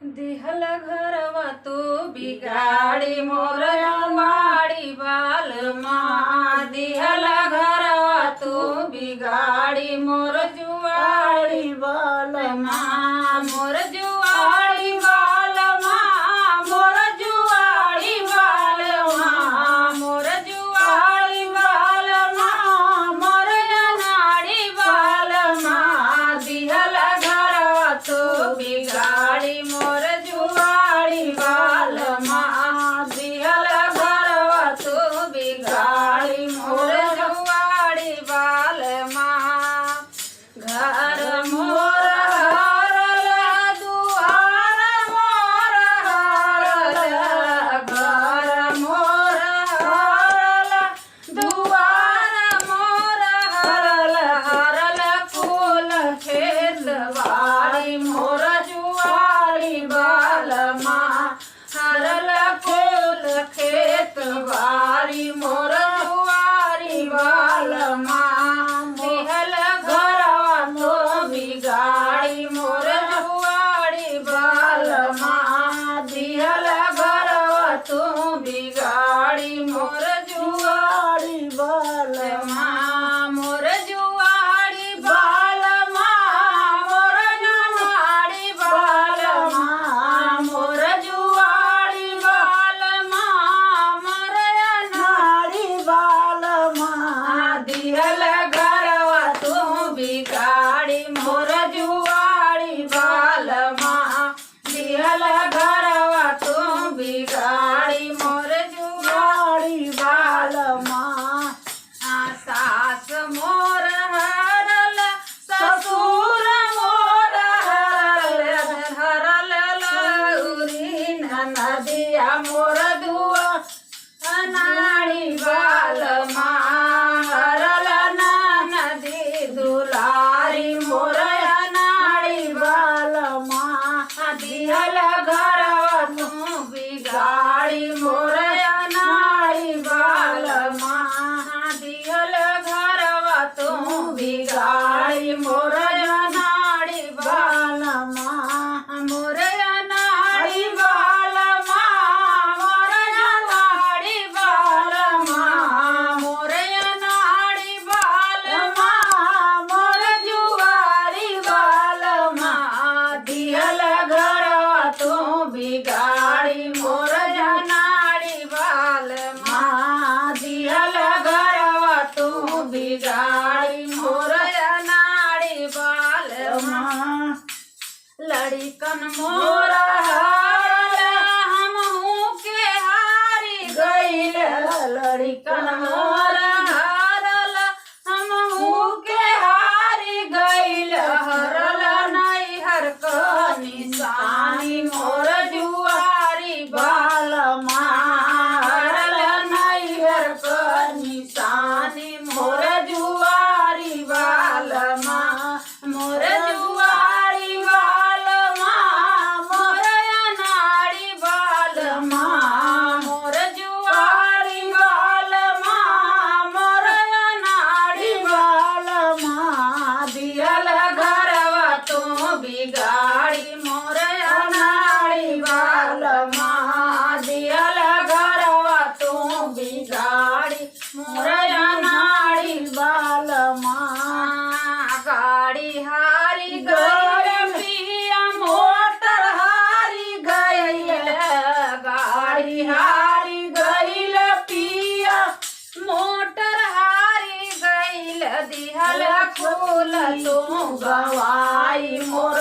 दिहल घरवा तू बिगाड़ी मोर जुआड़ी बालमा। दिहल घरवा तू बिगाड़ी मोर जुआड़ी बालमा। मोर जुआड़ी बालमा, मोर जुआड़ी बालमा, मोर जुआड़ी बालमा, मोर अनाड़ी बालमा। दिहल घरवा तू बिगाड़ी मोर जुआड़ी बालमा। दिहल घरवा तू बिगाड़ी मोर जुआड़ी बालमा। घर मोर हरल दुआर मोर हरल, घर मोर हरल दुआर मोर हरल। हरल फूल खेत बाड़ी मोर जुआड़ी बालमा। हरल फूल खेत बाड़ी मोर जुआड़ी बालमा। दिहल घरवा तो बिगाड़ी मोर जुआड़ी बालमा। दिहल घरवा तो बिगाड़ी मोर जुआड़ी बालमा। मोर जुआड़ी बालमा, मोर जुआड़ी बालमा, मोर जुआड़ी बालमा, मोर अनाड़ी बालमा। दिहल घरवा तू बिगाड़ी मोर जुआड़ी बालमा। दिहल घरवा तू बिगाड़ी मोर जुआड़ी बालमा। सास मोर हरल, ससुर मोर हरल, हरल लउरी नदिया मोर दुआ अनाड़ी बालमा। हरल नदी दुलारी मोर अनाड़ी बालमा। दिहल घरवा तू बिगाड़ी मोर अनाड़ी बालमा। दिहल घरवा तू बिगाड़ी मोर अनाड़ी बालमा। मोर अनाड़ी बालमा, मोर अनाड़ी बालमा, मोर अनाड़ी बालमा, मोर जुआड़ी बालमा। दिहल घरवा तू बिगाड़ी मोर अनाड़ी बालमा। दिहल घरवा तू बिगाड़ी मोर अनाड़ी बालमा। लड़िकन मोर हरल, हमहू के हारी गइल। लड़िकन मोर हरल, हमहू के हारी गइल। हरल नैहर क निशानी मोर जुआरी बालमा। हरल नैहर क निशानी मोर जुआरी बालमा। मोर जुआरी बालमा, मोर अनाड़ी बालमा, मोर जुआरी बालमा, मोर अनाड़ी बालमा। दिहल घरवा तू बिगाड़ी मोर अनाड़ी बालमा। दिहल घरवा तू बिगाड़ी मोर अनाड़ी बालमा। गाड़ी हारी गइल पिया मोटर हारी गइल। गाड़ी हारी गइल पिया मोटर हारी गइल। दिहल फूल तू गवाई मोर